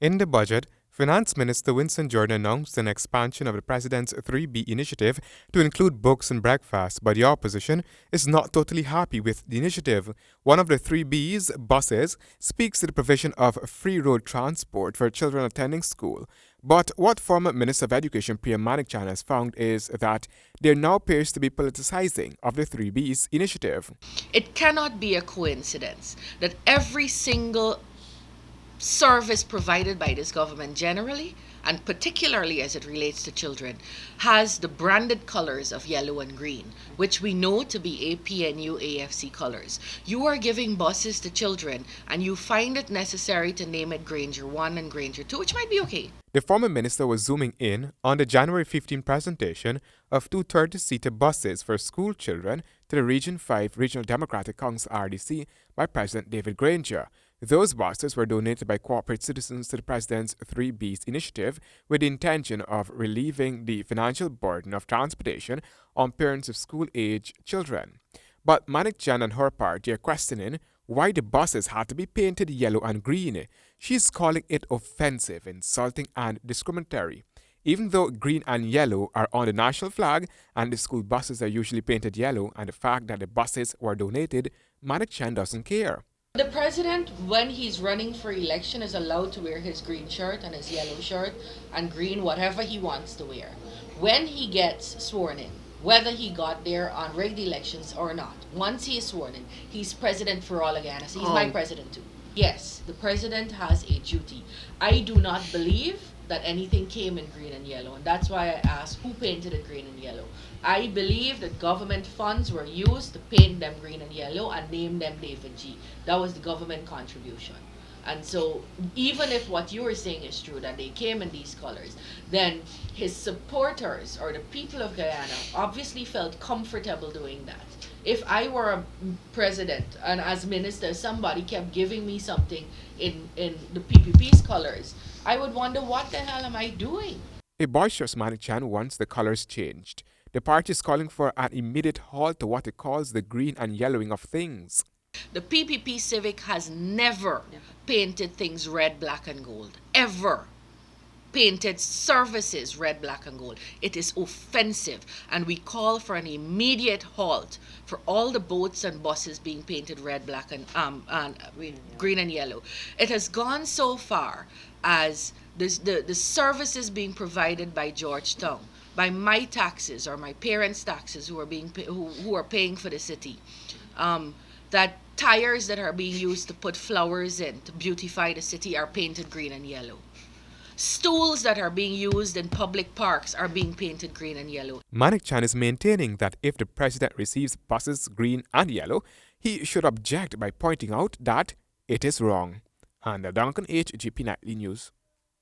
In the budget, Finance Minister Winston Jordan announced an expansion of the President's 3B initiative to include books and breakfast, but the opposition is not totally happy with the initiative. One of the 3B's buses speaks to the provision of free road transport for children attending school. But what former Minister of Education Priya Manikchan has found is that there now appears to be politicizing of the 3B's initiative. It cannot be a coincidence that every single service provided by this government generally, and particularly as it relates to children, has the branded colors of yellow and green, which we know to be APNU AFC colors. You are giving buses to children and you find it necessary to name it Granger 1 and Granger 2, which might be okay. The former minister was zooming in on the January 15 presentation of two 30-seater buses for school children to the Region 5 Regional Democratic Council RDC by President David Granger. Those buses were donated by corporate citizens to the President's 3B's initiative with the intention of relieving the financial burden of transportation on parents of school-age children. But Manikchan and her party are questioning why the buses had to be painted yellow and green. She is calling it offensive, insulting, and discriminatory. Even though green and yellow are on the national flag and the school buses are usually painted yellow, and the fact that the buses were donated, Manikchan doesn't care. The president, when he's running for election, is allowed to wear his green shirt and his yellow shirt and green, whatever he wants to wear. When he gets sworn in, whether he got there on rigged elections or not, once he is sworn in, he's president for all again. He's my president too. Yes, the president has a duty. I do not believe that anything came in green and yellow, and that's why I asked who painted it green and yellow. I believe that government funds were used to paint them green and yellow and name them David G. That was the government contribution. And so even if what you were saying is true, that they came in these colors, then his supporters or the people of Guyana obviously felt comfortable doing that. If I were a president and as minister somebody kept giving me something in the PPP's colors, I would wonder what the hell am I doing? A boisterous Manikchan wants the colors changed. The party is calling for an immediate halt to what it calls the green and yellowing of things. The PPP Civic has never painted things red, black, and gold. Ever painted services red, black, and gold. It is offensive, and we call for an immediate halt for all the boats and buses being painted red, black, and green and yellow. It has gone so far as the services being provided by Georgetown, by my taxes or my parents' taxes who are paying for the city. That tires that are being used to put flowers in to beautify the city are painted green and yellow. Stools that are being used in public parks are being painted green and yellow. Manikchan is maintaining that if the president receives buses green and yellow, he should object by pointing out that it is wrong. Handel Duncan, HGP Nightly News.